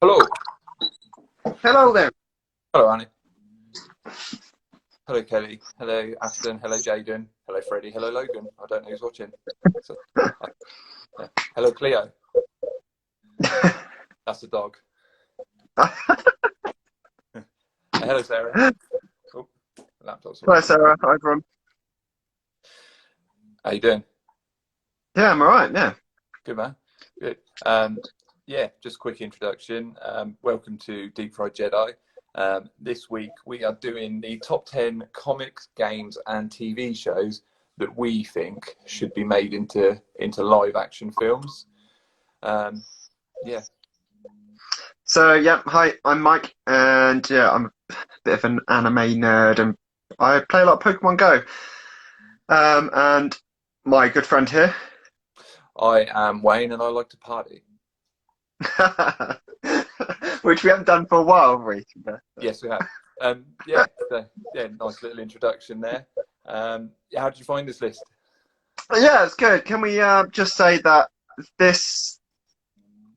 Hello. Hello there. Hello, Annie. Hello, Kelly. Hello, Ashton. Hello, Jaden. Hello, Freddie. Hello, Logan. I don't know who's watching. So, yeah. Hello, Cleo. That's the dog. Hello, Sarah. Oh, laptop's Hi, on. Sarah. Hi, everyone. How you doing? Yeah, I'm all right. Yeah. Good, man. Good. Yeah, just a quick introduction. Welcome to Deep Fried Jedi. This week we are doing the top 10 comics, games, and TV shows that we think should be made into live action films. Yeah. So, yeah. Hi, I'm Mike, and yeah, I'm a bit of an anime nerd, and I play a lot of Pokemon Go. And my good friend here, I am Wayne, and I like to party. which we haven't done for a while, have we? Yes, we have. Yeah, nice little introduction there. How did you find this list? Yeah, it's good. Can we just say that this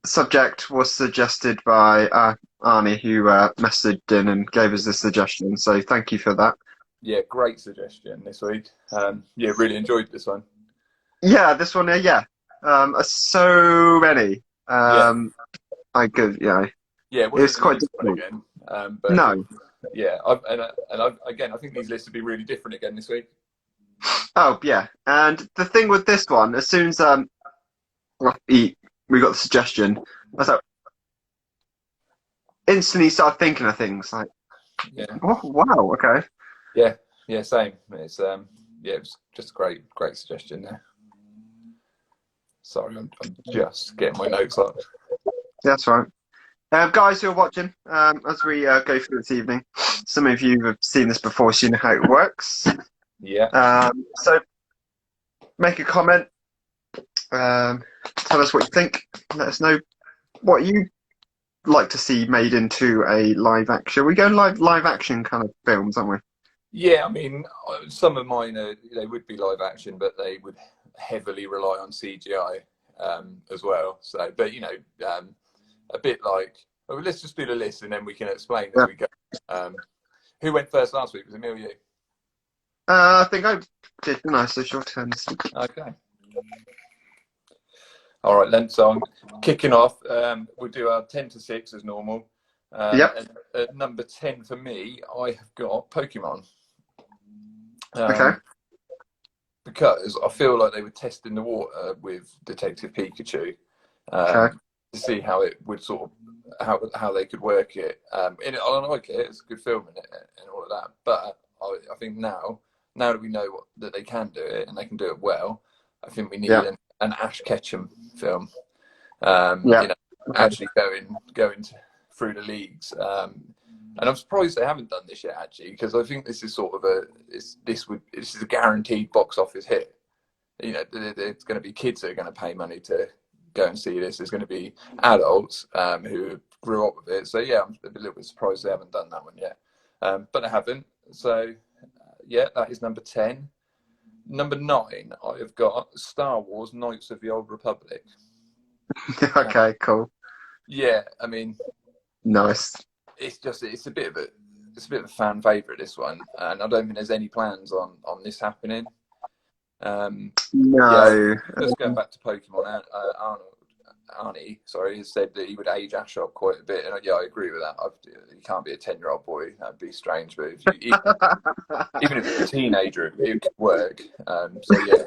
subject was suggested by Arnie, who messaged in and gave us this suggestion. So thank you for that. Yeah, great suggestion this week. Yeah, really enjoyed this one. Yeah, this one, yeah. So many. Yeah, I could, yeah. yeah, it wasn't It's an quite easy one difficult. again, but No. yeah, again, I think these lists will be really different again this week. Oh, yeah. And the thing with this one, as soon as we got the suggestion, I was like, instantly started thinking of things like, Yeah, oh, wow, okay. yeah, same. It's yeah, it was just a great suggestion there. Sorry, I'm just getting my notes up. That's right. Guys who are watching, as we go through this evening, some of you have seen this before, so you know how it works. Yeah, So make a comment, tell us what you think, let us know what you like to see made into a live action. We go live action kind of films, aren't we? yeah. I mean, some of mine they would be live action, but they would heavily rely on CGI as well. So, but a bit like, well, let's just do the list and then we can explain as Yeah. we go. Who went first last week? Was it me or you? I think I did, didn't I? So your turn. Okay. All right then. So I'm kicking off. We'll do our 10 to 6 as normal. Yep. And at number 10 for me, I have got Pokemon. Okay. Because I feel like they were testing the water with Detective Pikachu Okay. to see how it would sort of how they could work it. And I like it; it's a good film and all of that. But I think now that we know that they can do it and they can do it well, I think we need Yeah. an Ash Ketchum film. Yeah. Okay. Actually going through the leagues. And I'm surprised they haven't done this yet, actually, because I think this is sort of this is a guaranteed box office hit. You know, there's going to be kids that are going to pay money to go and see this. There's going to be adults who grew up with it. So yeah, I'm a little bit surprised they haven't done that one yet. But they haven't. So yeah, that is number 10. Number 9, I have got Star Wars: Knights of the Old Republic. Okay. Cool. Yeah, I mean, Nice. it's a bit of a fan favorite, this one, and I don't think there's any plans on this happening. Yeah, No. just going back to Pokemon, Arnie, sorry, has said that he would age Ash up quite a bit, and yeah, I agree with that. You can't be a 10-year-old boy; that'd be strange. But if you, even if you're a teenager, it could work. So yeah,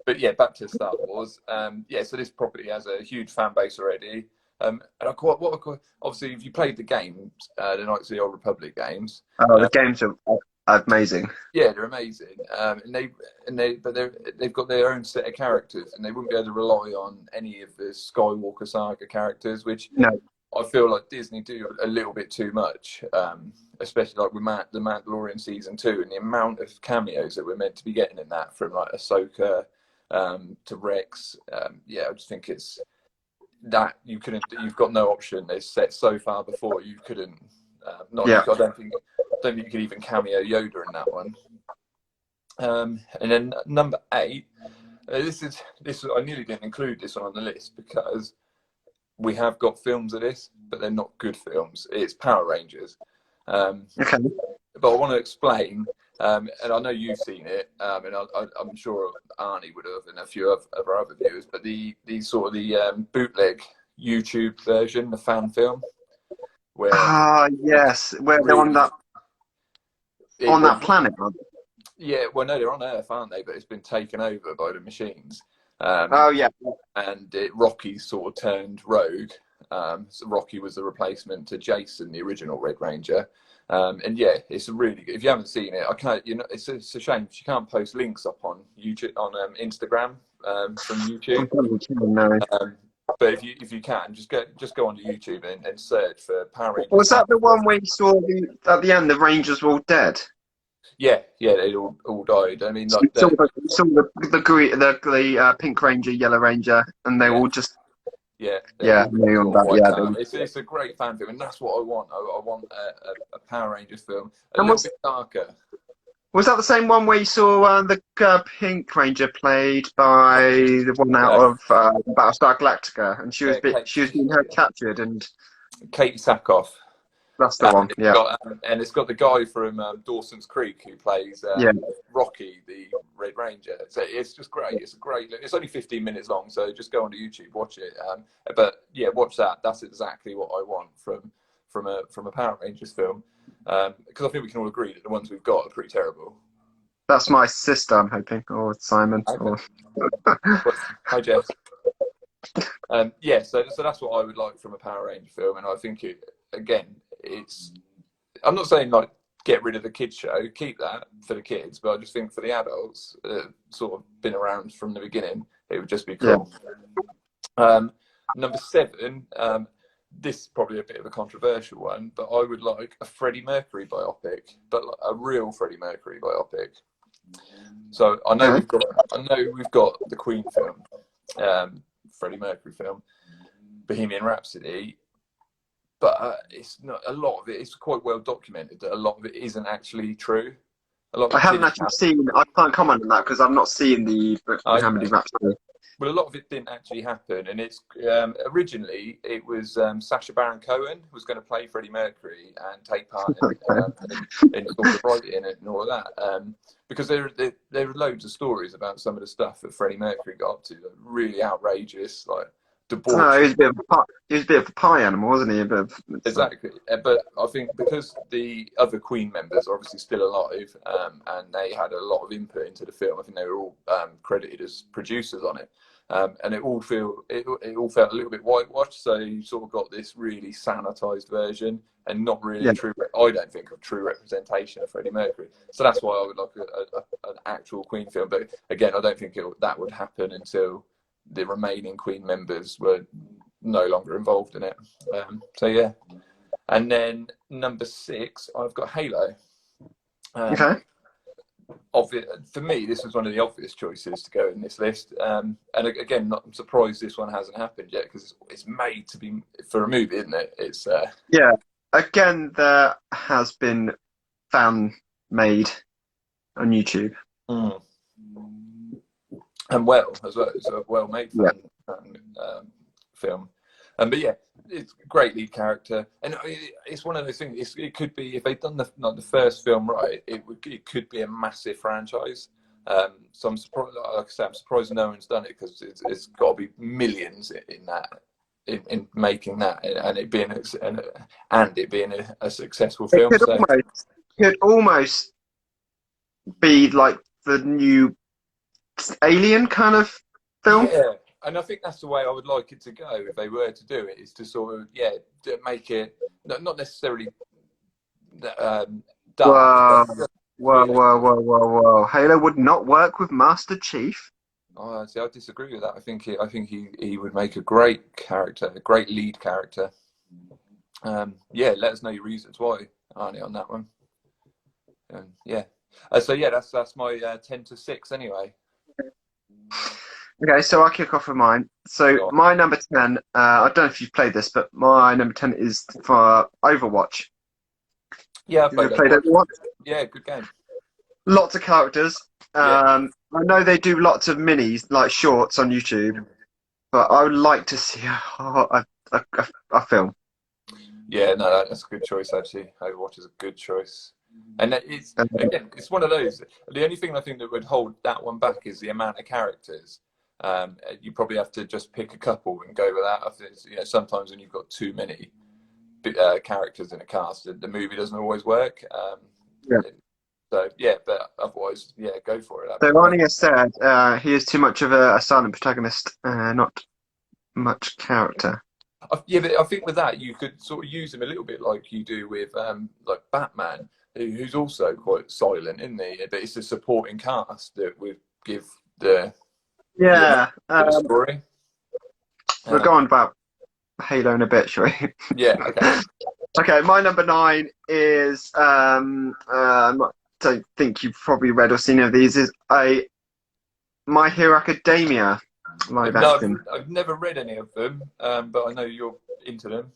but yeah, back to Star Wars. Yeah, so this property has a huge fan base already. And obviously, if you played the games, the Knights of the Old Republic games, Oh, the games are amazing. yeah, they're amazing. But they've got their own set of characters, and they wouldn't be able to rely on any of the Skywalker saga characters, which No. I feel like Disney do a little bit too much, especially like with the Mandalorian season 2 and the amount of cameos that we're meant to be getting in that, from like Ahsoka to Rex. Yeah, I just think it's that you've got no option. It's set so far before you couldn't. Yeah. I don't think you could even cameo Yoda in that one. And then number 8, this is I nearly didn't include this one on the list because we have got films of this, but they're not good films. It's Power Rangers. Okay. But I want to explain, and I know you've seen it, and I'm sure Arnie would have, and a few of our other viewers. But the sort of the bootleg YouTube version, the fan film, where Yes, where they're really, on that planet. Aren't they? yeah, well, no, they're on Earth, aren't they? But it's been taken over by the machines. Oh yeah. And Rocky sort of turned rogue. So Rocky was the replacement to Jason, the original Red Ranger. And yeah, it's a really good. If you haven't seen it, I can't. You know, it's a shame you can't post links up on YouTube on Instagram from YouTube. No. But if you can, just go onto YouTube and search for Power Rangers. Was that the one where you saw at the end the Rangers were all dead? Yeah, they all died. I mean, So like, you saw the Pink Ranger, Yellow Ranger, and they all just yeah, it's a great fan film, and that's what I want. I want a Power Rangers film, a little bit darker. Was that the same one where you saw the Pink Ranger played by the one out of Battlestar Galactica, and she was being captured, and Katie Sackhoff. That's the one. Yeah. And it's got the guy from Dawson's Creek who plays Rocky, the Red Ranger. So it's just great. It's a great. It's only 15 minutes long, so just go onto YouTube, watch it. But yeah, watch that. That's exactly what I want from a Power Rangers film. Because I think we can all agree that the ones we've got are pretty terrible. That's my sister, I'm hoping, or Simon. Okay. Hi, Jess. Yeah, so that's what I would like from a Power Ranger film, and I think I'm not saying like get rid of the kids show, keep that for the kids, but I just think for the adults, sort of been around from the beginning, it would just be cool. Yeah. Number 7, this is probably a bit of a controversial one, but I would like a Freddie Mercury biopic, but like a real Freddie Mercury biopic. So I know we've got the Queen film, Freddie Mercury film, Bohemian Rhapsody. But it's not a lot of it. It's quite well documented that a lot of it isn't actually true. I haven't actually seen. I can't comment on that because I've not seen the Bohemian Rhapsody. Well, a lot of it didn't actually happen, and it's originally it was Sacha Baron Cohen was going to play Freddie Mercury and take part in sort of writing it and all of that. Because there are loads of stories about some of the stuff that Freddie Mercury got up to, like, really outrageous, like. No, he was a bit of a pie animal, wasn't he? Exactly, but I think because the other Queen members are obviously still alive, and they had a lot of input into the film. I think they were all credited as producers on it, and it all felt a little bit whitewashed. So you sort of got this really sanitized version, and not really true. I don't think a true representation of Freddie Mercury. So that's why I would like an actual Queen film. But again, I don't think that would happen until the remaining Queen members were no longer involved in it. So yeah. And then number 6, I've got Halo. Okay. For me, this was one of the obvious choices to go in this list. And again, I'm surprised this one hasn't happened yet because it's made to be for a movie, isn't it? It's yeah. Again, there has been fan made on YouTube. Mm. And well as well. It's a well-made film. But yeah, it's a great lead character, and it's one of those things. It could be if they'd done the first film right, it could be a massive franchise. So I'm surprised. Like I said, I'm surprised no one's done it because it's got to be millions in that. In making that and it being a successful film, it could almost be like the new Alien kind of film. Yeah, and I think that's the way I would like it to go if they were to do it. Is to sort of make it not necessarily dark. Whoa! Halo would not work with Master Chief. Oh, see, I disagree with that. I think he would make a great character, a great lead character. Let us know your reasons why, Arnie, on that one. That's my 10 to 6 anyway. Okay, so I'll kick off with mine. So my number 10, I don't know if you've played this, but my number 10 is for Overwatch. Yeah, I've played Overwatch. Yeah, good game. Lots of characters. I know they do lots of minis, like shorts on YouTube, but I would like to see a film. Yeah, no, that's a good choice actually. Overwatch is a good choice, and it's again, it's one of those. The only thing I think that would hold that one back is the amount of characters. You probably have to just pick a couple and go with that. I think sometimes when you've got too many characters in a cast, the movie doesn't always work. Yeah. So yeah, but otherwise, yeah, go for it. That'd So be great. Arnie has said he is too much of a silent protagonist, not much character. Yeah, but I think with that you could sort of use him a little bit like you do with like Batman, who's also quite silent, isn't he? But it's a supporting cast that would give the Yeah, bit of story. we'll go on about Halo in a bit, shall we? Yeah. Okay. Okay, my number 9 is don't think you've probably read or seen any of these. Is a My Hero Academia live No, action. I've never read any of them, but I know you're into them.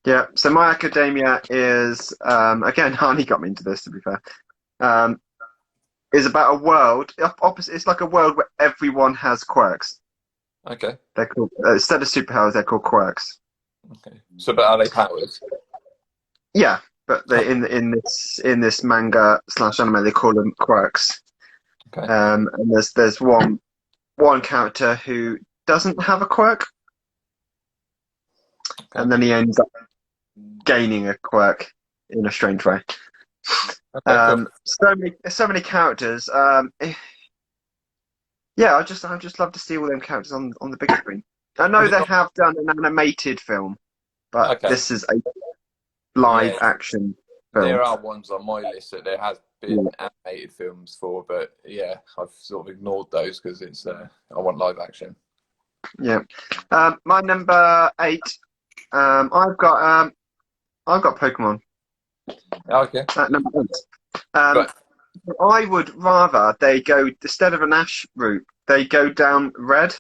Yeah, so My Academia is again, Harney got me into this to be fair. Is about a world opposite. It's like a world where everyone has quirks. Okay. They're called instead of superpowers, they're called quirks. Okay. So, but are they powers? Yeah, but they in this manga slash anime they call them quirks. Okay. And there's one character who doesn't have a quirk, Okay. and then he ends up gaining a quirk in a strange way. Okay, cool. So many characters. Yeah, I just love to see all them characters on the big screen. I know they have done an animated film, but Okay. this is a live Yeah, action film. there are ones on my list that there has been animated films for, but yeah, I've sort of ignored those because it's I want live action. Yeah. My number 8. I've got Pokemon Okay. at number 8. Right. I would rather they go instead of an Ash route, they go down Red.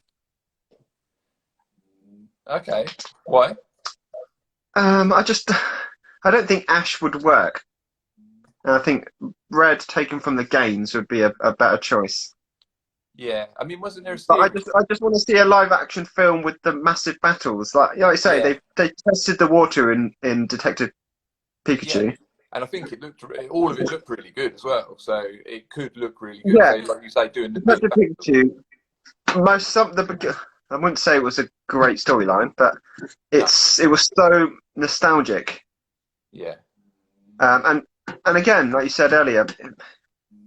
Okay. Why? I don't think Ash would work. And I think Red taken from the games would be a better choice. Yeah. I mean, wasn't there a But series? I just want to see a live action film with the massive battles. Like I say, Yeah. they tested the water in Detective Yeah. Pikachu. And I think all of it looked really good as well. So it could look really good. Yeah, So, like you say, doing the big Detective Pikachu. I wouldn't say it was a great storyline, but it was so nostalgic. Yeah. And again, like you said earlier,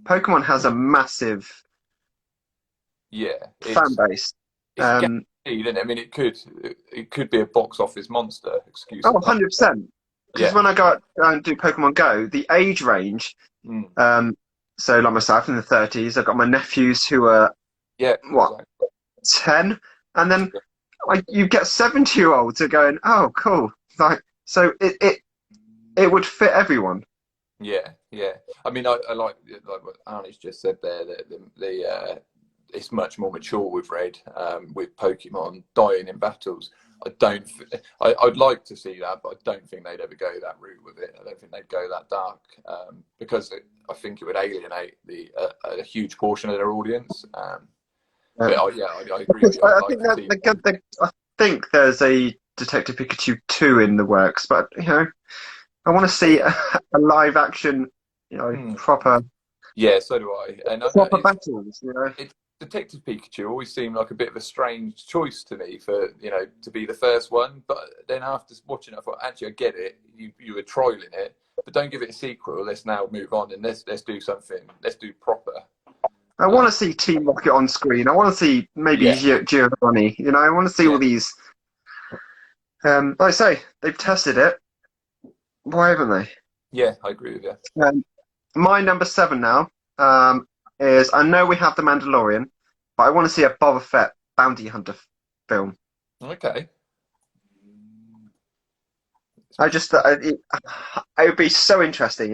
Pokemon has a massive Yeah. fan base. It's guaranteed, isn't it? I mean, it could be a box office monster. Excuse Oh, the pun. 100%. Because Yeah. when I go out and do Pokemon Go, the age range, so like myself in the 30s, I've got my nephews who are, Yeah. what, Exactly. 10? And then you get 70-year-olds who are going, oh, cool. Like, so it would fit everyone. Yeah, yeah. I mean, I like what Arnie's just said there that it's much more mature with Red, with Pokemon dying in battles. I'd like to see that, but I don't think they'd ever go that route with it. I don't think they'd go that dark because I think it would alienate a huge portion of their audience. But I agree with you. I think there's a Detective Pikachu 2 in the works, but I want to see a live action, proper. Yeah, so do I. And proper battles, Detective Pikachu always seemed like a bit of a strange choice to me for to be the first one. But then after watching it, I thought actually I get it. You were trolling it, but don't give it a sequel. Let's now move on and let's do something. Let's do proper. I want to see Team Rocket on screen. I want to see maybe Giovanni. I want to see all these. Like I say, they've tested it. Why haven't they? Yeah, I agree with you. My number 7 now is I know we have The Mandalorian, but I want to see a Boba Fett bounty hunter film. Okay. I just it would be so interesting.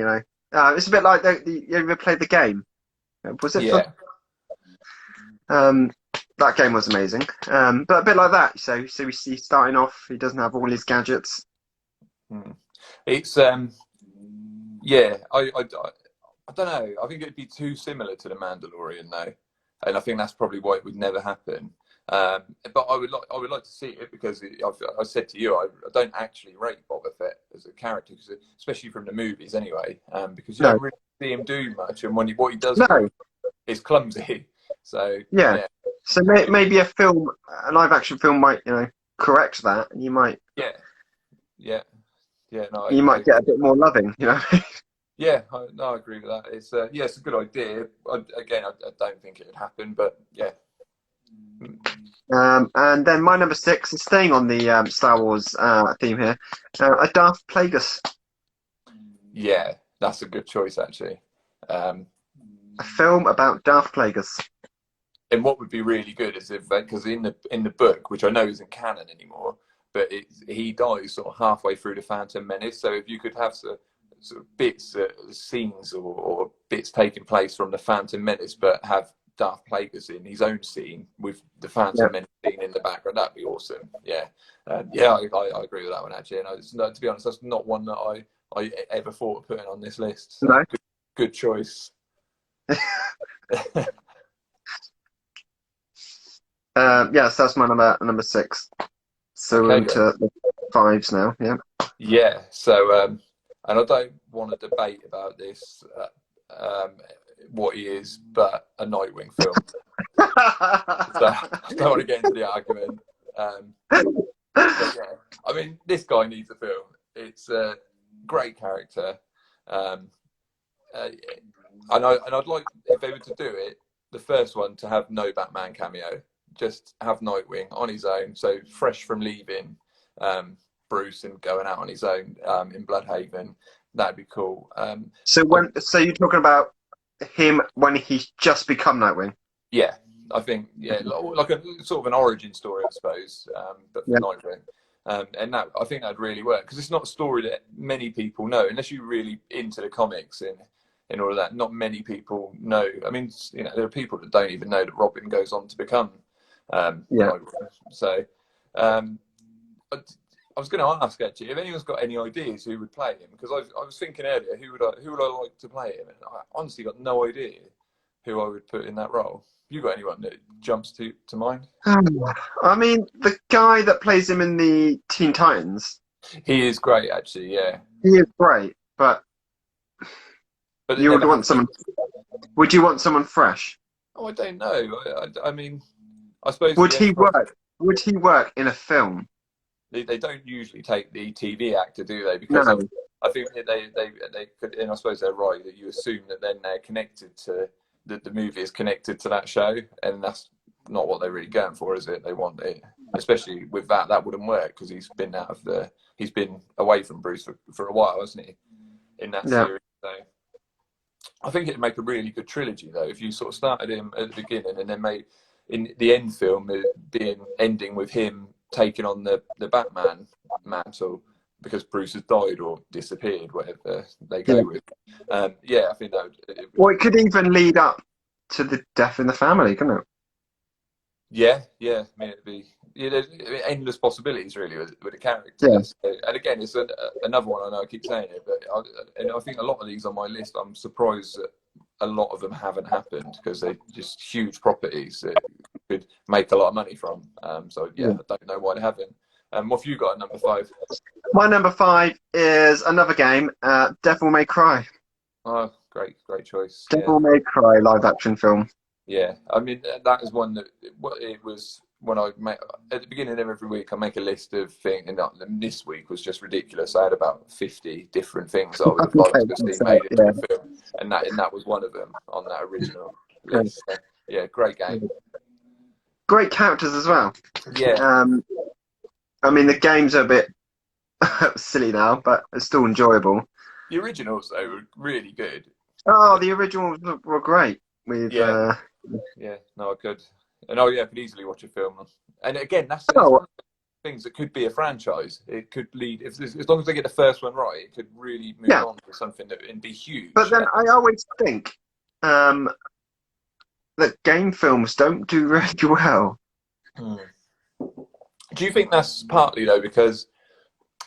It's a bit like you ever played the game? Was it? Yeah. That game was amazing. But a bit like that. So we see starting off, he doesn't have all his gadgets. It's yeah. I don't know. I think it'd be too similar to the Mandalorian though. and I think that's probably why it would never happen. But I would like to see it because I said to you, I don't actually rate Boba Fett as a character, especially from the movies anyway, because you No, don't really see him do much, and what he does do no, is clumsy. So yeah. yeah, So maybe a live action film might, correct that, and yeah, yeah, yeah. No, you might get a bit more loving, yeah, no, I agree with that. It's yeah, it's a good idea. Again, I don't think it would happen, but yeah. And then my number 6 is staying on the Star Wars theme here. A Darth Plagueis. Yeah, that's a good choice actually. A film about Darth Plagueis. And what would be really good is if, because in the book, which I know isn't canon anymore, but he dies sort of halfway through the Phantom Menace. So if you could have sort of bits, scenes or bits taking place from the Phantom Menace, but have Darth Plagueis in his own scene with the Phantom Menace scene in the background, that'd be awesome. Yeah, yeah, I agree with that one actually. And to be honest, that's not one that I ever thought of putting on this list. So No. good choice. Yes, that's my number 6. So we're Okay, into the 5s now. Yeah. yeah. So, and I don't want to debate about this, what he is, but a Nightwing film. So I don't want to get into the argument. But yeah, I mean, this guy needs a film. It's a great character, and I'd like, if they were to do it, the first one to have no Batman cameo, just have Nightwing on his own, so fresh from leaving Bruce and going out on his own in Bloodhaven. That'd be cool. So you're talking about him when he's just become Nightwing? Yeah, I think like a sort of an origin story, I suppose, but for Nightwing. And that, I think that'd really work, because it's not a story that many people know, unless you're really into the comics and all of that. Not many people know. I mean, there are people that don't even know that Robin goes on to become Nightwing. So I was going to ask actually if anyone's got any ideas who would play him, because I was thinking earlier who would I like to play him, and I honestly got no idea who I would put in that role. You got anyone that jumps to mind? I mean, the guy that plays him in the Teen Titans. He is great, actually. Yeah, he is great, but you would want someone. Would you want someone fresh? Oh, I don't know. I mean, I suppose. Would he work? Would he work in a film? They don't usually take the TV actor, do they? Because no. I think they could, and I suppose they're right that you assume that then they're connected to the movie is connected to that show, and that's not what they're really going for, is it? They want it, especially with that wouldn't work, because he's been away from Bruce for a while, hasn't he? In that series, so I think it'd make a really good trilogy though if you sort of started him at the beginning and then made in the end film ending with him taking on the Batman mantle because Bruce has died or disappeared, whatever they go with. I think that would... Well, it could even lead up to the death in the family, couldn't it? Yeah. I mean, it'd be there's endless possibilities really with the character. Yeah. So, and again, it's another one. I know I keep saying it, but I think a lot of these on my list, I'm surprised that a lot of them haven't happened, because they're just huge properties that you could make a lot of money from. So I don't know why they haven't. What have you got at number 5? My number 5 is another game, Devil May Cry. Oh, great choice. Devil May Cry live action film. Yeah, I mean, that is one that it was when I make at the beginning of every week. I make a list of things, and this week was just ridiculous. I had about 50 different things I would have liked to see made into a film, and that was one of them on that original list. So, yeah, great game. Great characters as well. Yeah. I mean, the games are a bit silly now, but it's still enjoyable. The originals, though, were really good. Oh, the originals were great. With no, I could. And I could easily watch a film. And again, that's one of the things that could be a franchise. It could lead, as long as they get the first one right, it could really move on to something and be huge. But then I always think that game films don't do really well. Do you think that's partly though because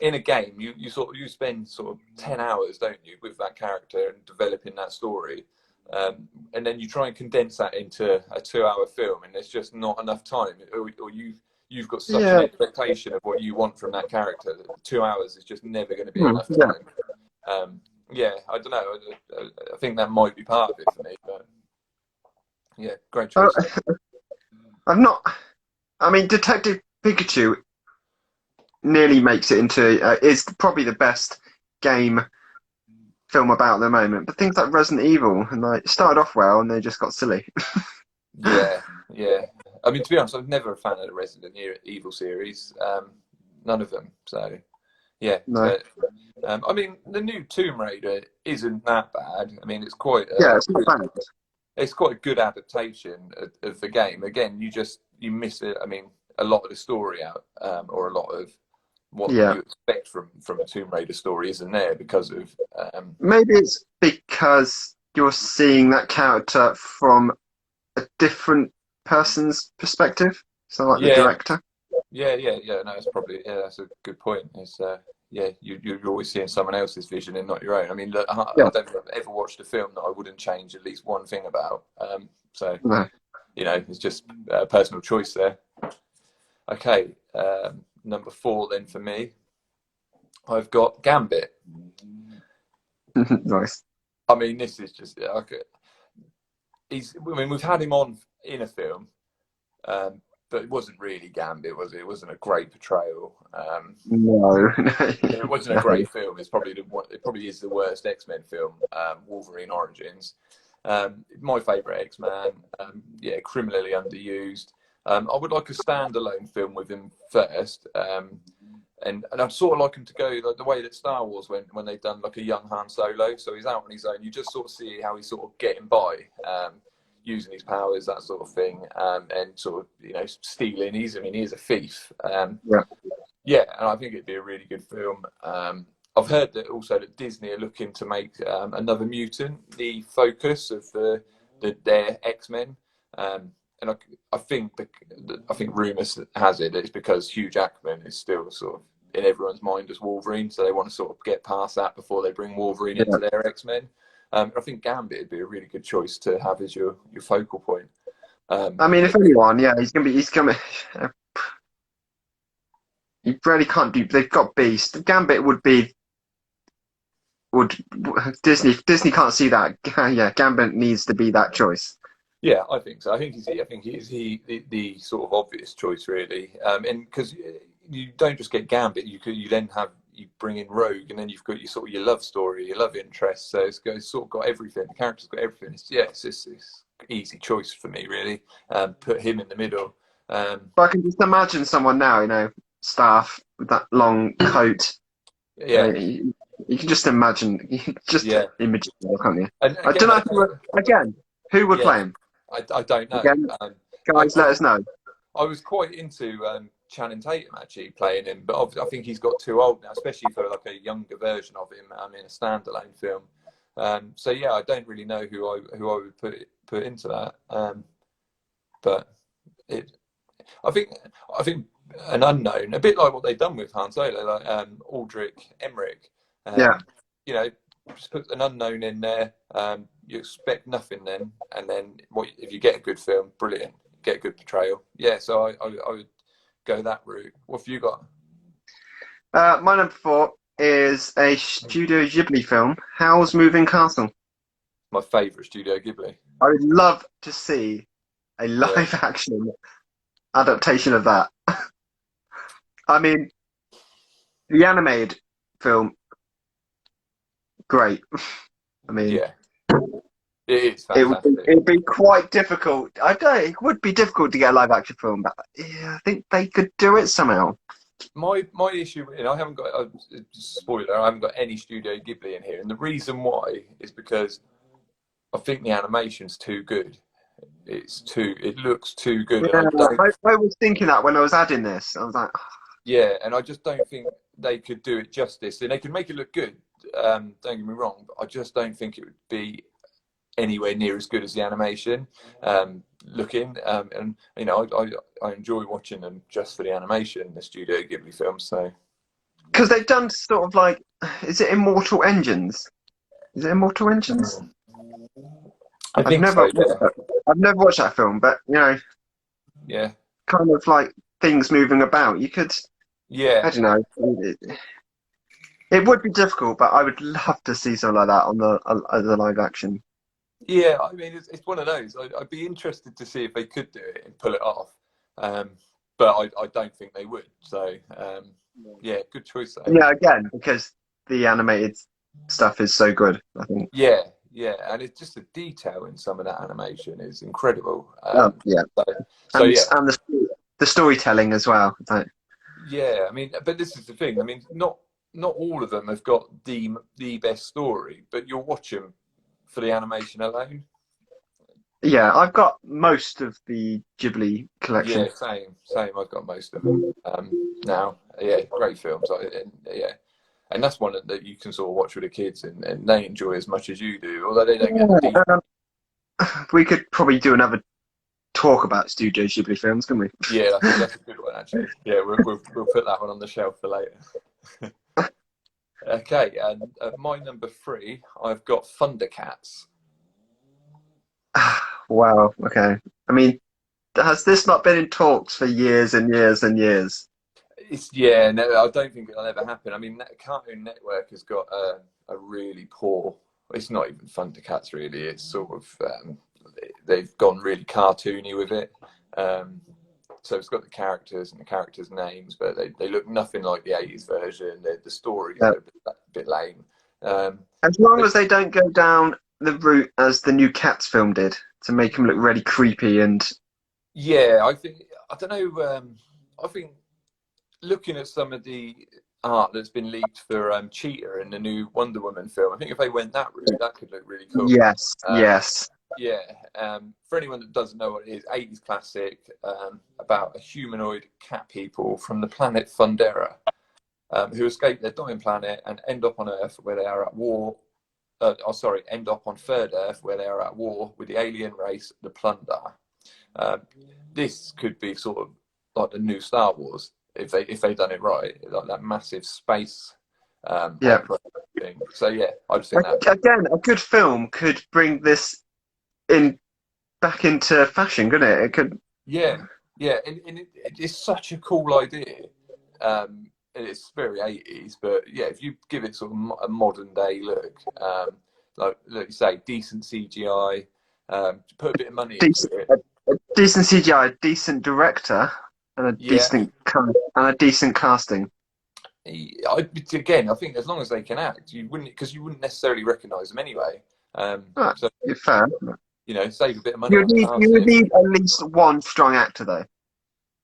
in a game you spend sort of 10 hours, don't you, with that character and developing that story? and then you try and condense that into a 2-hour film, and there's just not enough time, or you've got such an expectation of what you want from that character that 2 hours is just never going to be enough time. I don't know. I think that might be part of it for me, but yeah, great choice. I mean, Detective Pikachu nearly makes it into is probably the best game film about at the moment. But things like Resident Evil and like started off well and they just got silly. Yeah. I mean, to be honest, I'm never a fan of the Resident Evil series. None of them. So yeah. No. But, I mean, the new Tomb Raider isn't that bad. I mean, it's quite it's not bad. It's quite a good adaptation of the game. Again, you miss it. I mean, a lot of the story out, or a lot of what you expect from a Tomb Raider story isn't there because of. Maybe it's because you're seeing that character from a different person's perspective. So, like the director. Yeah. No, that's probably that's a good point. It's you're always seeing someone else's vision and not your own. I mean, look, I don't think I've ever watched a film that I wouldn't change at least one thing about. No. You know, it's just a personal choice there. Okay, number 4 then for me, I've got Gambit. Nice. I mean, this is just okay. We've had him on in a film, but it wasn't really Gambit, was it? It wasn't a great portrayal. No. It wasn't a great film. It probably is the worst X-Men film, Wolverine Origins. My favourite X-Man. Criminally underused. I would like a standalone film with him first. And I'd sort of like him to go like the way that Star Wars went when they've done like a young Han Solo. So he's out on his own. You just sort of see how he's sort of getting by, using his powers, that sort of thing, and sort of stealing. He is a thief. And I think it'd be a really good film. I've heard that also that Disney are looking to make another mutant the focus of their X-Men. And I think rumours has it it's because Hugh Jackman is still sort of in everyone's mind as Wolverine, so they want to sort of get past that before they bring Wolverine into their X-Men. I think Gambit would be a really good choice to have as your focal point. I mean, if anyone, he's gonna. You really can't do. They've got Beast. Gambit would Disney can't see that. Yeah, Gambit needs to be that choice. Yeah, I think so. I think he's the sort of obvious choice, really. And because you don't just get Gambit, you bring in Rogue, and then you've got your love story, your love interest. So it's sort of got everything. The character's got everything. It's easy choice for me, really. Put him in the middle. But I can just imagine someone now, staff with that long coat. Yeah. You can just imagine. You can just image it, can't you? And I don't know. Who would play him? I don't know. Again, guys, let us know. I was quite into Channing Tatum actually playing him, but obviously I think he's got too old now, especially for like a younger version of him in a standalone film. I don't really know who I would put into that. But I think an unknown, a bit like what they've done with Han Solo, like Aldrich Emmerich. Just put an unknown in there. You expect nothing then, and then if you get a good film, brilliant. Get a good portrayal. Yeah, so I would go that route. What have you got? My number 4 is a Studio Ghibli film, Howl's Moving Castle. My favourite Studio Ghibli. I would love to see a live-action adaptation of that. I mean, the animated film, great. I mean, it is fantastic. It would be quite difficult. It would be difficult to get a live-action film, but I think they could do it somehow. My issue, I haven't got spoiler. I haven't got any Studio Ghibli in here, and the reason why is because I think the animation's too good. It looks too good. Yeah, I was thinking that when I was adding this. I was like, and I just don't think they could do it justice. And they can make it look good. Don't get me wrong, but I just don't think it would be anywhere near as good as the animation looking. And I enjoy watching them just for the animation, the Studio Ghibli films. So because they've done sort of like, is it Immortal Engines? Is it Immortal Engines? I I've think never so. watched Yeah, that. I've never watched that film, but yeah, kind of like things moving about. You could, I yeah, don't know. It would be difficult, but I would love to see something like that on the as a live action. yeah. I mean, it's one of those. I'd be interested to see if they could do it and pull it off, um, but I don't think they would. So yeah, good choice though. Yeah, again, because the animated stuff is so good. I think. Yeah, yeah, and it's just the detail in some of that animation is incredible. Yeah, So, so and yeah, the storytelling as well. Like, yeah. I mean, but this is the thing. I mean, not all of them have got the best story, but you'll watch them for the animation alone. yeah, I've got most of the Ghibli Yeah, collection. same. I've got most of them now. Yeah, great films. And, yeah, and that's one that you can sort of watch with the kids, and they enjoy as much as you do, although they don't get the deep. Yeah, we could probably do another talk about Studio Ghibli films, can we? Yeah, that's a good one actually. Yeah, we'll put that one on the shelf for later. Okay, and at my number three, I've got Thundercats. Wow. Okay. I mean, has this not been in talks for years and years and years? Yeah, no, I don't think it'll ever happen. I mean, Cartoon Network has got a really poor. It's not even Thundercats really. It's sort of they've gone really cartoony with it. Um, so it's got the characters and the characters' names, but they look nothing like the '80s version. The stories Yeah. are a bit lame. Um, As long but as they don't go down the route as the new Cats film did to make him look really creepy and yeah, I don't know. I think looking at some of the art that's been leaked for Cheetah in the new Wonder Woman film, I think if they went that route, that could look really cool. yes, Um, yes, yeah, for anyone that doesn't know what it is, 80s classic about a humanoid cat people from the planet Fundera who escape their dying planet and end up on Earth where they are at war. End up on Third Earth where they are at war with the alien race, the Plunder. Um, this could be sort of like the new Star Wars if they done it right, like that massive space yeah. opera thing. So yeah, I just think that. Again, a good film could bring this in back into fashion, couldn't it? It could. Yeah, yeah, and it's such a cool idea. And it's very 80s, but yeah, if you give it sort of a modern day look, like you say, decent CGI, put a bit of money into Decent, it. a decent CGI, a decent director, and Yeah, a decent casting. again, I think as long as they can act, you wouldn't necessarily recognise them anyway. Ah, So fair. save a bit of money on You would casting. need at least one strong actor, though.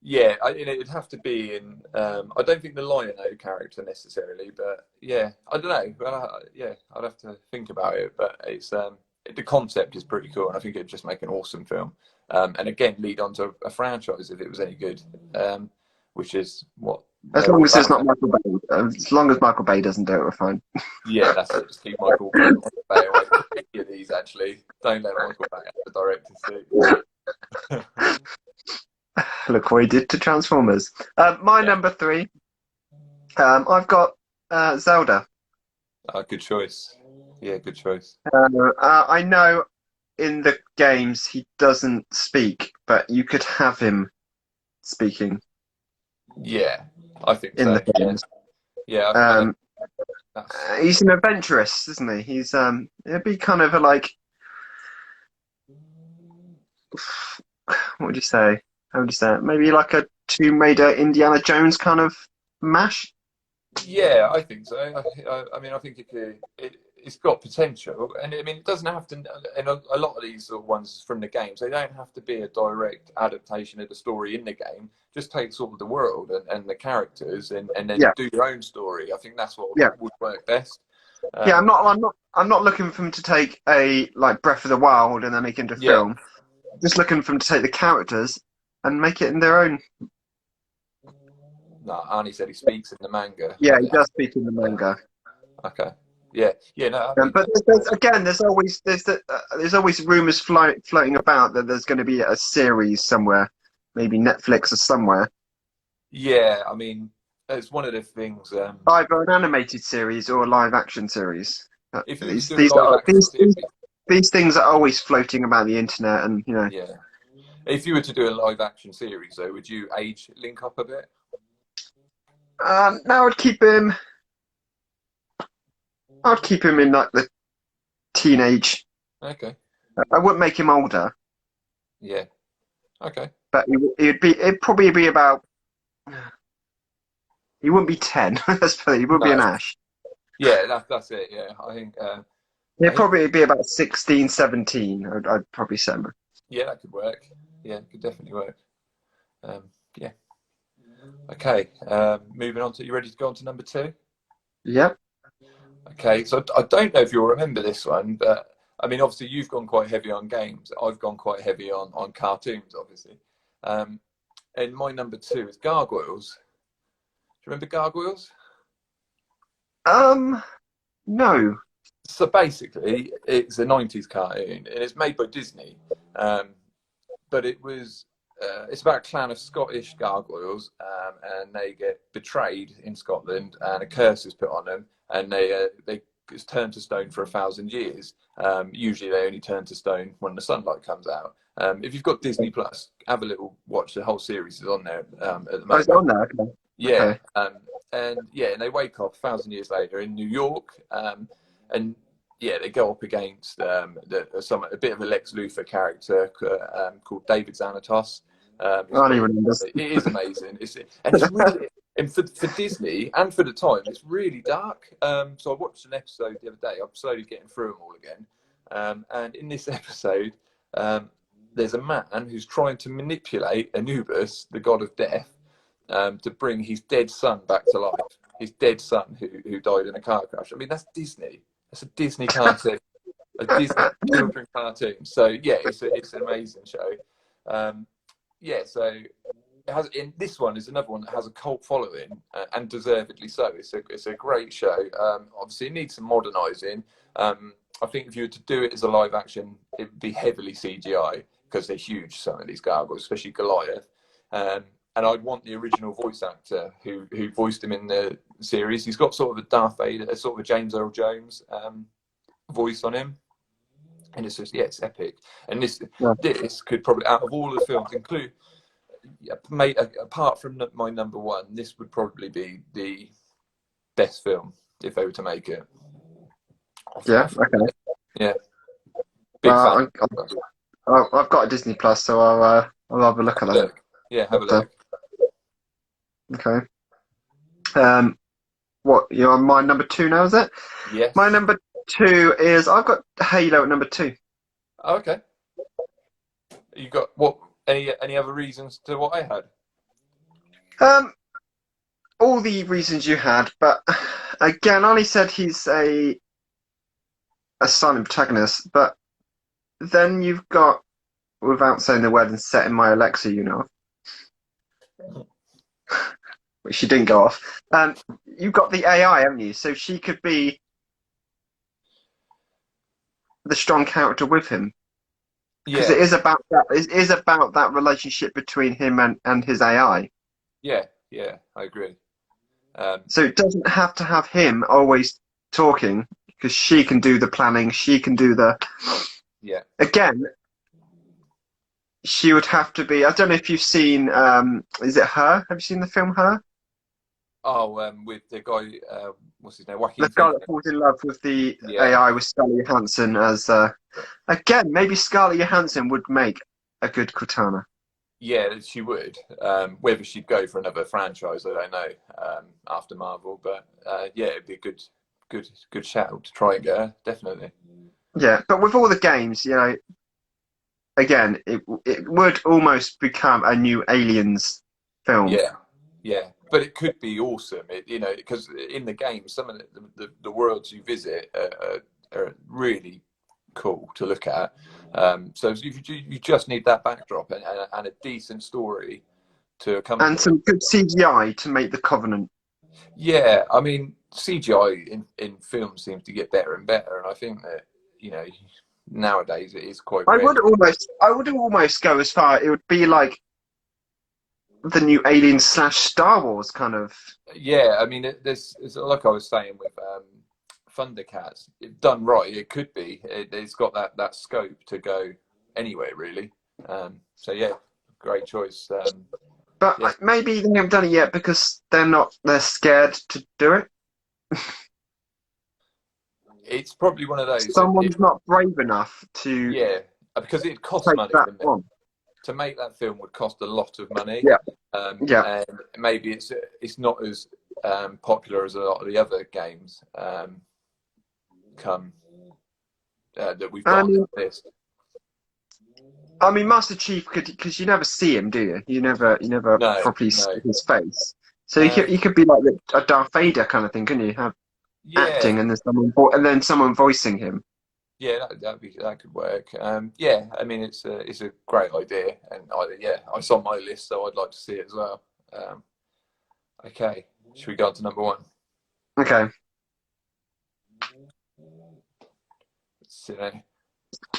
Yeah, it'd have to be in. I don't think the Lion-O character necessarily, but yeah, I don't know. Yeah, I'd have to think about it. But it's the concept is pretty cool, and I think it'd just make an awesome film. And again, lead on to a franchise if it was any good, which is what As they're long all as it's about not now. Michael Bay. As long as Michael Bay doesn't do it, we're fine. Yeah, that's it. Just keep Michael Bay away from any of these. Actually, don't let Michael Bay have the director's seat. Look what he did to Transformers. My Yeah, number three, I've got Zelda. good choice. Yeah, good choice. I know in the games he doesn't speak, but you could have him speaking Yeah, I think in the so. Yeah, games. yeah. Um, That's he's an adventurous, isn't he? It'd be kind of a like, what would you say? How would you say it? Maybe like a Tomb Raider, Indiana Jones kind of mash. yeah, I think so. I mean, I think it's got potential, and I mean, it doesn't have to. And a lot of these sort of ones from the games, they don't have to be a direct adaptation of the story in the game. Just take sort of the world and the characters, and then Yeah, do your own story. I think that's what yeah, would work best. yeah. Um, I'm not looking for him to take a like Breath of the Wild and then make it into yeah, film. Just looking for them to take the characters and make it in their own. no, Arnie said he speaks in the manga. Yeah, he does speak in the manga. Okay, yeah, yeah, no, I mean, But again, there's always rumors floating about that there's going to be a series somewhere, maybe Netflix or somewhere, yeah, I mean, it's one of the things. either an animated series or a live action series. If you were to These do a these live are action series. these things are always floating about the internet, and Yeah. If you were to do a live action series, though, would you age Link up a bit? now I'd keep him in like the teenage. Okay. I wouldn't make him older, Yeah. Okay. but it'd probably be about. He wouldn't be 10. Let's put it. He would be No. an Ash. Yeah, that's it. Yeah, I think. He'd probably be about 16, 17. I'd probably say. Yeah, that could work. Yeah, it could definitely work. Yeah. Okay. Moving on to, you ready to go on to number two? Yep. Okay. So I don't know if you'll remember this one, but I mean, obviously you've gone quite heavy on games. I've gone quite heavy on cartoons, obviously. And my number two is Gargoyles. Do you remember Gargoyles? No. So basically, it's a 90s cartoon and it's made by Disney. But it's about a clan of Scottish gargoyles, and they get betrayed in Scotland, and a curse is put on them, and they turn to stone for 1,000 years. Usually, they only turn to stone when the sunlight comes out. If you've got Disney Plus, have a little watch. The whole series is on there at the moment. Oh, it's on there. Okay. Yeah, Okay. and they wake up 1,000 years later in New York, and yeah, they go up against a bit of a Lex Luthor character called David Xanatos. I don't even remember. It is amazing. It's really, and for Disney and for the time, it's really dark. So I watched an episode the other day. I'm slowly getting through them all again. And in this episode, there's a man who's trying to manipulate Anubis, the god of death, to bring his dead son back to life. His dead son who died in a car crash. I mean, that's Disney. It's a Disney cartoon, a Disney children cartoon. So yeah, it's an amazing show. Yeah, so it has. In this one is another one that has a cult following, and deservedly so. It's a great show. Obviously, it needs some modernising. I think if you were to do it as a live action, it would be heavily CGI because they're huge. Some of these gargoyles, especially Goliath. And I'd want the original voice actor who voiced him in the series. He's got sort of a Darth Vader, a sort of a James Earl Jones voice on him, and it's just it's epic. And this could probably, out of all the films, apart from my number one, this would probably be the best film if they were to make it. Yeah. Okay. Yeah. Big fan. I've got a Disney Plus, so I'll have a look at that. Yeah, have a look. Okay. What, you're on my number two now, is it? Yes. My number two is, I've got Halo at number two. Oh, okay. You got what? Any other reasons to what I had? All the reasons you had, but again, Ollie said he's a silent protagonist, but then you've got, without saying the word and setting my Alexa unit off, which she didn't go off. You've got the AI, haven't you? So she could be the strong character with him, because it is about that. It is about that relationship between him and his AI. Yeah, I agree. So it doesn't have to have him always talking, because she can do the planning. She can do the. Yeah. Again, she would have to be. I don't know if you've seen. Is it Her? Have you seen the film Her? Oh, with the guy, what's his name? Joaquin The guy Phoenix. that falls in love with the AI with Scarlett Johansson as. Again, maybe Scarlett Johansson would make a good Cortana. Yeah, she would. Whether she'd go for another franchise, I don't know. After Marvel, but yeah, it'd be a good shout to try and get her, definitely. Yeah, but with all the games, again, it would almost become a new Aliens film. Yeah, but it could be awesome. Because in the game, some of the worlds you visit are really cool to look at. So you just need that backdrop and a decent story to accompany. And some good CGI to make the Covenant. Yeah, I mean, CGI in film seems to get better and better, and I think that nowadays it is quite. I would almost go as far. It would be like the new Alien / Star Wars kind of. Yeah, I mean, there's like I was saying with Thundercats, if done right, it could be. It's got that scope to go anywhere really. So yeah, great choice. But Yeah, maybe they haven't done it yet because they're scared to do it. it's probably one of those. Someone's not brave enough to Yeah, because it costs take money. that on. To make that film would cost a lot of money. Yeah, yeah. And maybe it's not as popular as a lot of the other games come that we've got on this list. I mean, Master Chief could, because you never see him, do you? You never properly see his face. So you could be like a Darth Vader kind of thing, couldn't you? Have acting and then someone voicing him. Yeah, that could work. Yeah, I mean it's a great idea, and it's on my list, so I'd like to see it as well. Okay, should we go on to number one? Okay. So,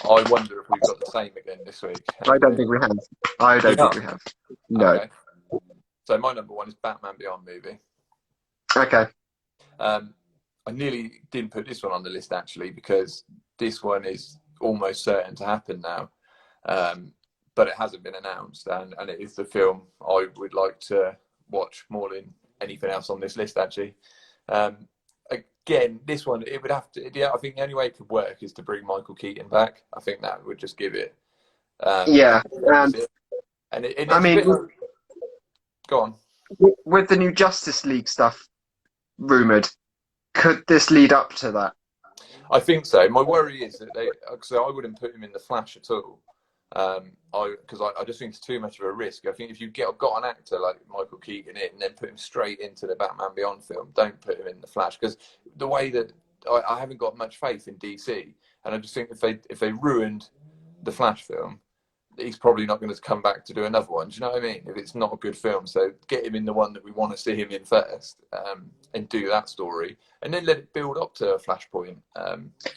I wonder if we've got the same again this week. I don't think we have. I don't think we have. No. Okay. So my number one is Batman Beyond movie. Okay. I nearly didn't put this one on the list actually because this one is almost certain to happen now, but it hasn't been announced, and it is the film I would like to watch more than anything else on this list actually. Again, this one, it would have to. Yeah, I think the only way it could work is to bring Michael Keaton back. I think that would just give it. Yeah, and I mean, go on. With the new Justice League stuff rumored, could this lead up to that? I think so. My worry is that I wouldn't put him in the Flash at all. Because I just think it's too much of a risk. I think if you've got an actor like Michael Keaton in and then put him straight into the Batman Beyond film, don't put him in the Flash, because the way that I haven't got much faith in DC, and I just think if they ruined the Flash film, he's probably not going to come back to do another one. Do you know what I mean? If it's not a good film, so get him in the one that we want to see him in first, and do that story, and then let it build up to a Flashpoint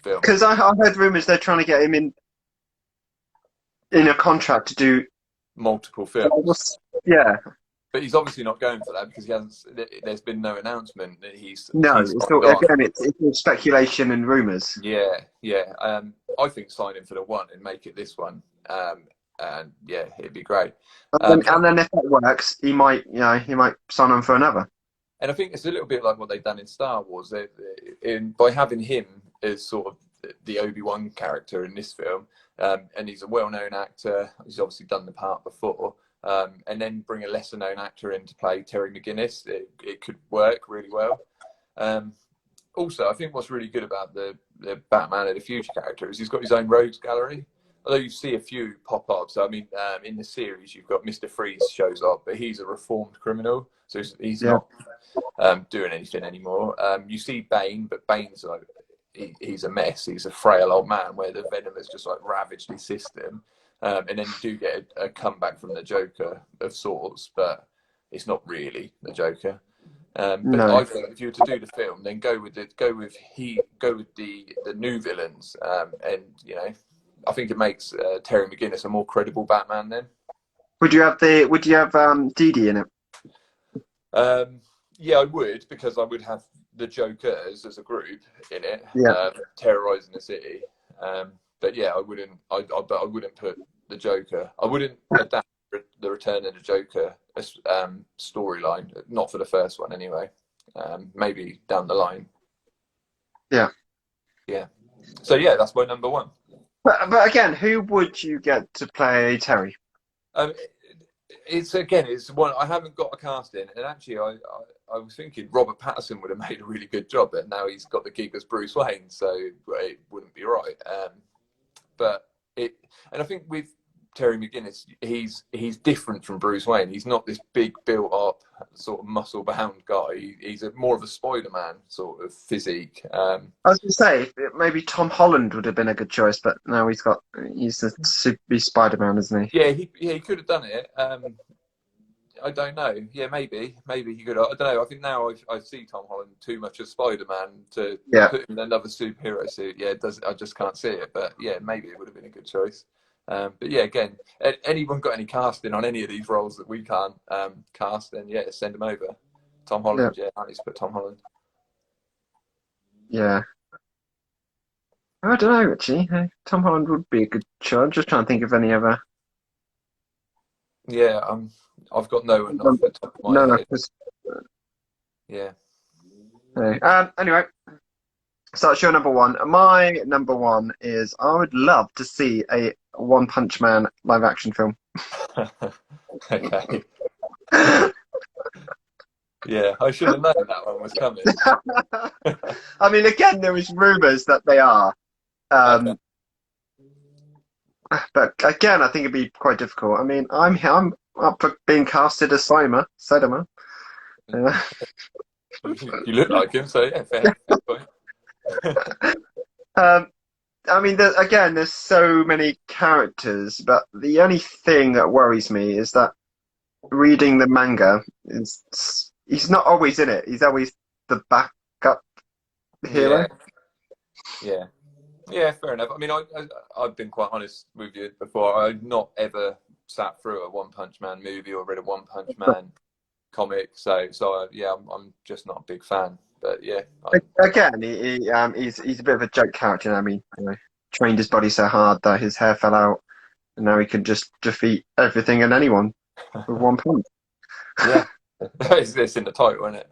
film. Because I heard rumors they're trying to get him in a contract to do multiple films. Yeah, but he's obviously not going for that because he hasn't. There's been no announcement that he's. No, he's it's all speculation and rumors. Yeah. I think sign him for the one and make it this one. And yeah, it'd be great. And then if that works, he might sign on for another. And I think it's a little bit like what they've done in Star Wars. By having him as sort of the Obi-Wan character in this film, and he's a well-known actor. He's obviously done the part before. And then bring a lesser-known actor in to play Terry McGinnis. It could work really well. Also, I think what's really good about the Batman of the Future character is he's got his own rogues gallery. Although you see a few pop up. So, I mean, in the series, you've got Mr. Freeze shows up, but he's a reformed criminal. So he's not doing anything anymore. You see Bane, but Bane's like, he's a mess. He's a frail old man where the Venom has just like ravaged his system. And then you do get a comeback from the Joker of sorts, but it's not really the Joker. But no. I think if you were to do the film, then go with the new villains, and I think it makes Terry McGinnis a more credible Batman. Then would you have Didi in it? Yeah, I would, because I would have the Jokers as a group in it, terrorizing the city. But yeah, I wouldn't put the Joker. I wouldn't adapt the Return of the Joker storyline. Not for the first one, anyway. Maybe down the line. Yeah. So yeah, that's my number one. But again, who would you get to play Terry? It's one I haven't got a cast in, and actually I was thinking Robert Pattinson would have made a really good job, but now he's got the gig as Bruce Wayne, so it wouldn't be right. And I think with Terry McGinnis, he's different from Bruce Wayne. He's not this big built up sort of muscle bound guy. He's more of a Spider-Man sort of physique. I was going to say maybe Tom Holland would have been a good choice, but now he's a super Spider-Man, isn't he? Yeah, he could have done it. I don't know. Yeah, maybe he could. I don't know. I think now I see Tom Holland too much as Spider-Man to put him in another superhero suit. Yeah, I just can't see it. But yeah, maybe it would have been a good choice. But yeah, again, anyone got any casting on any of these roles that we can't cast? Then yeah, send them over. Tom Holland. Yeah, I need to put Tom Holland. Yeah. I don't know, actually. Tom Holland would be a good choice. I'm just trying to think of any other. Yeah, I've got no one off No, the top of my no, head. Yeah. no. Anyway, so that's your number one. My number one is I would love to see a One Punch Man live action film. Okay. Yeah, I should have known that one was coming. I mean, again, there is rumors that they are. Okay. Um, but again, I think it'd be quite difficult. I mean, I'm up for being casted as Saitama. Uh, You look like him, so yeah, fair point. um, I mean, again, there's so many characters, but the only thing that worries me is that reading the manga is he's not always in it. He's always the backup Yeah, hero. yeah. Yeah, fair enough. I mean, I've been quite honest with you before. I've not ever sat through a One Punch Man movie or read a One Punch Man comic, so yeah, I'm just not a big fan. But yeah, Again, he's a bit of a joke character. I mean, trained his body so hard that his hair fell out, and now he can just defeat everything and anyone with one punch. yeah, it's this in the title, isn't it?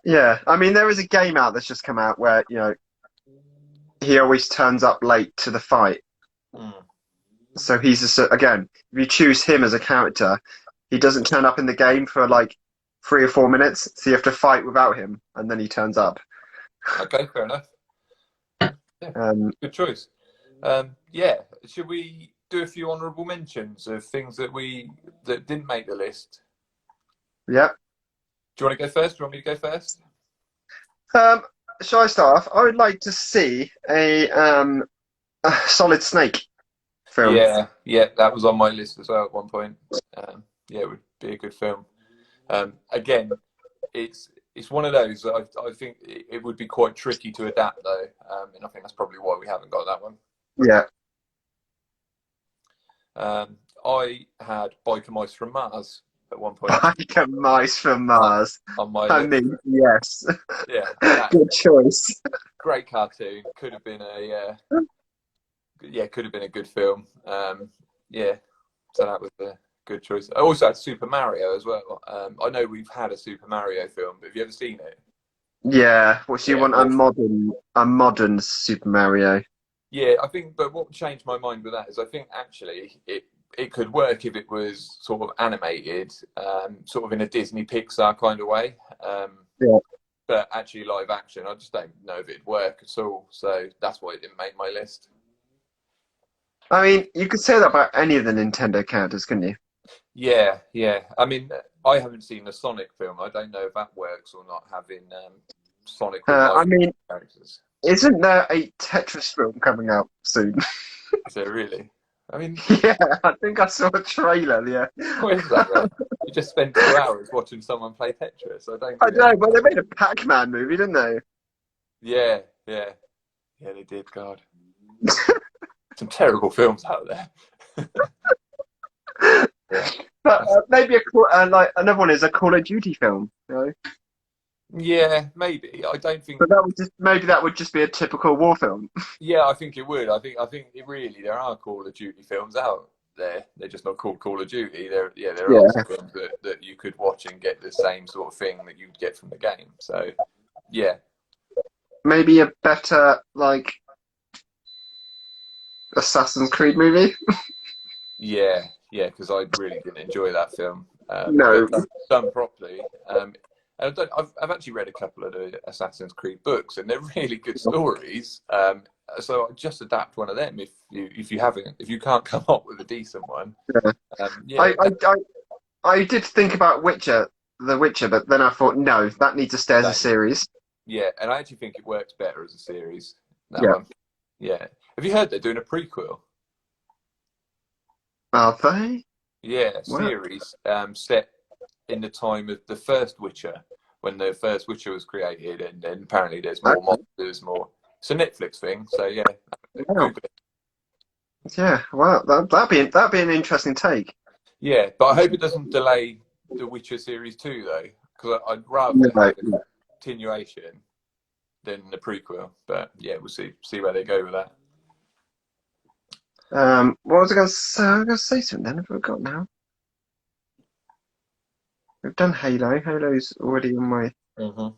Yeah, I mean, there is a game out that's just come out where he always turns up late to the fight. Mm. So again, if you choose him as a character, he doesn't turn up in the game for like 3 or 4 minutes, so you have to fight without him, and then he turns up. Okay, fair enough. Yeah, Um, good choice. Yeah, should we do a few honourable mentions of things that didn't make the list? yeah. Do you want to go first? Do you want me to go first? Um, shall I start off? I would like to see a Solid Snake film. Yeah, yeah, that was on my list as well at one point. Yeah, it would be a good film. Again, it's one of those that I think it would be quite tricky to adapt though, and I think that's probably why we haven't got that one. Yeah. I had Biker Mice from Mars at one point Biker Mice from Mars. on my I list. mean, yes. Yeah, Good choice. great cartoon. Could have been could have been a good film. Yeah, so that was a good choice. I also had Super Mario as well. I know we've had a Super Mario film, but have you ever seen it? Yeah. What so you Yeah, want a modern Super Mario? yeah, I think. But what changed my mind with that is I think actually it could work if it was sort of animated, sort of in a Disney Pixar kind of way. Yeah. But actually live action, I just don't know if it'd work at all. So that's why it didn't make my list. I mean, you could say that about any of the Nintendo characters, couldn't you? Yeah, yeah. I mean, I haven't seen the Sonic film. I don't know if that works or not, having Sonic with I live mean, characters. isn't there a Tetris film coming out soon? Is there really? I mean, Yeah, I think I saw a trailer. Yeah. what is that then? You just spend 2 hours watching someone play Tetris. I don't I get know, it. but they made a Pac-Man movie, didn't they? Yeah, yeah. Yeah, they did, God. Some terrible films out there. Yeah. But maybe like another one is a Call of Duty film. Yeah, maybe. I don't think. But maybe that would just be a typical war film. Yeah, I think it would. I think it really there are Call of Duty films out there. They're just not called Call of Duty. There are Yeah. also films that you could watch and get the same sort of thing that you'd get from the game. So, yeah, Maybe a better like Assassin's Creed movie. yeah, yeah. Because I really didn't enjoy that film. No. But done properly. And I've actually read a couple of the Assassin's Creed books, and they're really good stories. So I just adapt one of them if you can't come up with a decent one. Yeah. Yeah, I did think about The Witcher, but then I thought no, that needs to stay as a Same. series. yeah, and I actually think it works better as a series. That Yeah. one. Yeah. Have you heard they're doing a prequel? Are they? Yeah, Wow. series set in the time of the first Witcher, when the first Witcher was created, and then apparently there's more Okay. monsters, more. It's a Netflix thing, so yeah. Wow. Google it. Yeah. Wow. That'd be an interesting take. Yeah, but I hope it doesn't delay the Witcher series 2 though, because I'd rather No, have a no. continuation than the prequel. But yeah, we'll see where they go with that. What was I going to say? I was going to say something then. I forgot now. We've done Halo. Halo's already on my Hmm.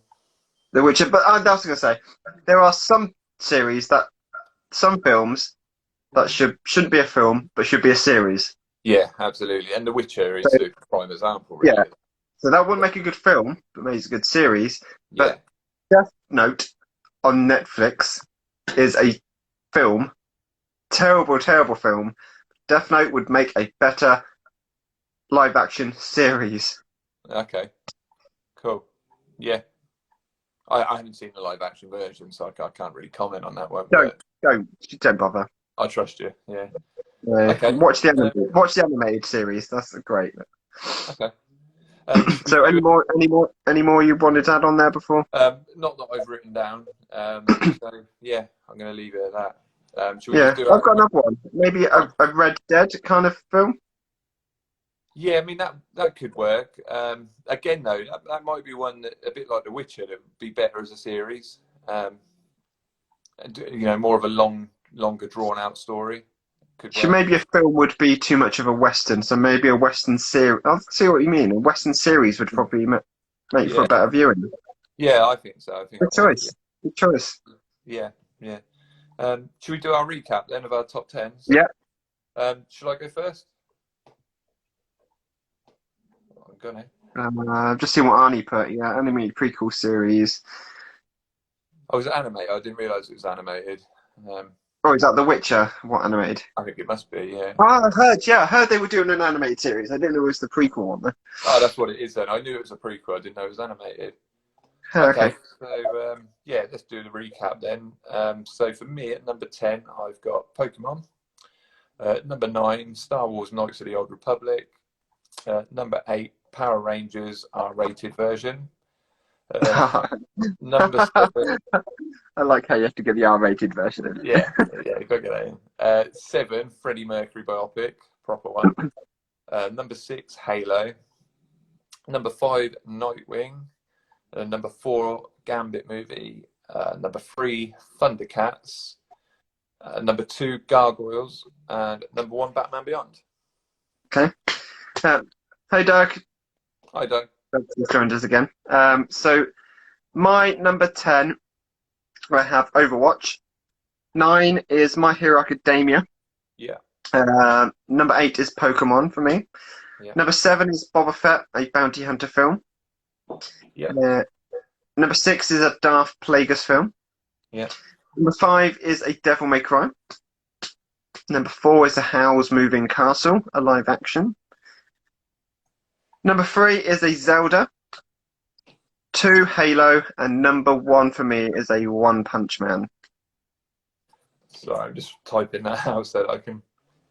The Witcher. But I was going to say there are some films that shouldn't be a film, but should be a series. Yeah, absolutely. And The Witcher So is a prime example, yeah, really. so that wouldn't make a good film, but makes a good series. Yeah. But Death Note on Netflix is a film, terrible, terrible film. Death Note would make a better live action series. Okay. Cool. Yeah. I haven't seen the live action version, so I can't really comment on that one. Don't But don't bother. I trust you. Yeah. Okay. Watch watch the animated series. That's great. Okay. Should we So do any more you wanted to add on there before? not that I've written down. So yeah, I'm going to leave it at that. Should we just Yeah, do I've our? got another one. Maybe a Red Dead kind of film. Yeah, I mean that could work. Again, though, that might be one that, a bit like The Witcher, that would be better as a series. And more of a longer drawn out story could So work. maybe a film would be too much of a western. So maybe a western series. I see what you mean. A western series would probably make for Yeah, a better viewing. yeah, I think so. I think Good choice. Good choice. yeah, yeah. Should we do our recap then of our top tens? Yeah. Should I go first? I'm gonna. Just see what Arnie put. Yeah, animated prequel series. Oh, was it animated? I didn't realise it was animated. Um, Oh, is that The Witcher? What animated? I think it must be. Yeah. Oh, I heard. Yeah, I heard they were doing an animated series. I didn't know it was the prequel one. Oh, that's what it is then. I knew it was a prequel. I didn't know it was animated. Oh, okay. Okay, so yeah, let's do the recap then. So for me at number 10, I've got Pokemon. Number 9, Star Wars Knights of the Old Republic. Number 8, Power Rangers R-rated version. Number 7, I like how you have to get the R-rated version of it. yeah, you got to get that in. 7, Freddie Mercury biopic, proper one. Number 6, Halo. Number 5, Nightwing. Number 4, Gambit movie. Number 3, Thundercats. Number 2, Gargoyles. And number 1, Batman Beyond. Okay. Hey, Doug. I don't. Thanks for joining us again. So my number 10, I have Overwatch. 9 is My Hero Academia. Yeah. Number 8 is Pokemon for me. Yeah. Number 7 is Boba Fett, a bounty hunter film. Yeah. Number 6 is a Darth Plagueis film. Yeah. Number 5 is A Devil May Cry. Number 4 is A Howl's Moving Castle, a live action. Number 3 is a Zelda. 2, Halo, and number 1 for me is a One Punch Man. Sorry, I'm just typing that out so that I can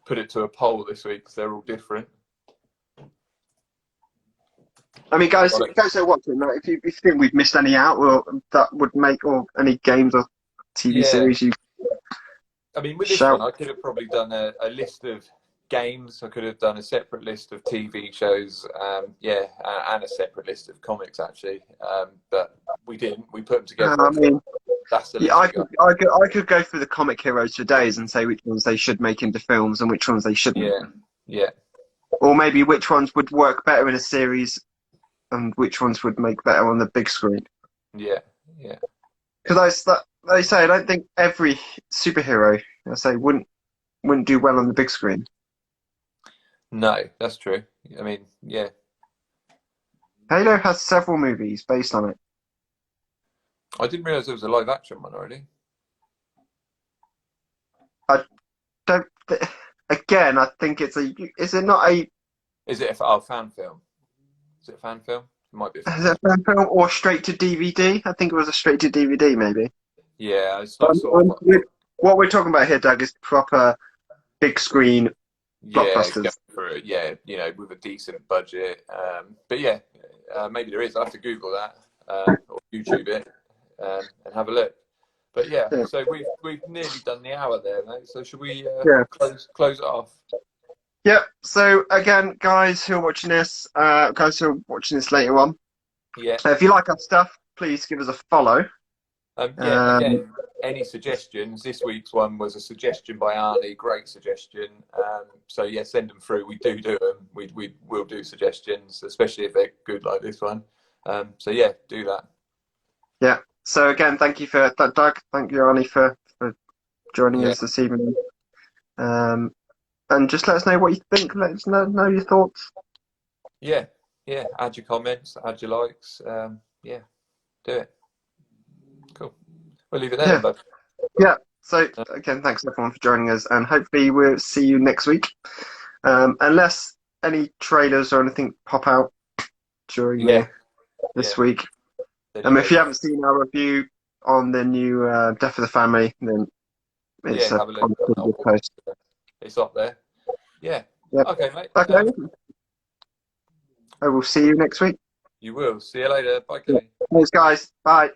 put it to a poll this week because they're all different. I mean, guys who are watching, like, if you think we've missed any out, or that would make, or any games or TV series you. I mean, with this shout. one, I could have probably done a list of games. I could have done a separate list of TV shows, and a separate list of comics actually. But we didn't. We put them together. I mean, that's the list. yeah, I could go through the comic heroes for days and say which ones they should make into films and which ones they shouldn't. Yeah. Or maybe which ones would work better in a series and which ones would make better on the big screen. Yeah. Because they say I don't think every superhero wouldn't do well on the big screen. No, that's true. I mean, yeah. Halo has several movies based on it. I didn't realise there was a live action one already. Again, I think it's a. Is it not a? Is it a fan film? Is it a fan film? It might be. Is it a fan film or straight to DVD? I think it was a straight to DVD, maybe. Yeah, what we're talking about here, Doug, is proper big screen blockbusters. With a decent budget. But yeah, maybe there is. I will have to Google that or YouTube it and have a look. But yeah, so we've nearly done the hour there, mate. So should we close it off? Yep. So again, guys who are watching this, later on, if you like our stuff, please give us a follow. Yeah, Um, again, any suggestions? This week's one was a suggestion by Arnie, great suggestion. So yeah, send them through. We do them. We will do suggestions, especially if they're good like this one. So yeah, do that. yeah. So again, thank you for that, Doug. Thank you, Arnie, for joining Yeah, us this evening. And just let us know what you think. Let us know your thoughts. yeah, yeah. Add your comments, add your likes. Yeah, do it. Cool. We'll leave it there then, Yeah, bud. yeah. So again, thanks everyone for joining us, and hopefully we'll see you next week. Unless any trailers or anything pop out during Yeah, this yeah. week. If you haven't seen our review on the new Death of the Family, then it's Yeah, a have a look. good post. It's up there. Yeah. Yep. Okay, mate. Okay. I will see you next week. You will. See you later. Bye, Kenny. Thanks, guys. Bye.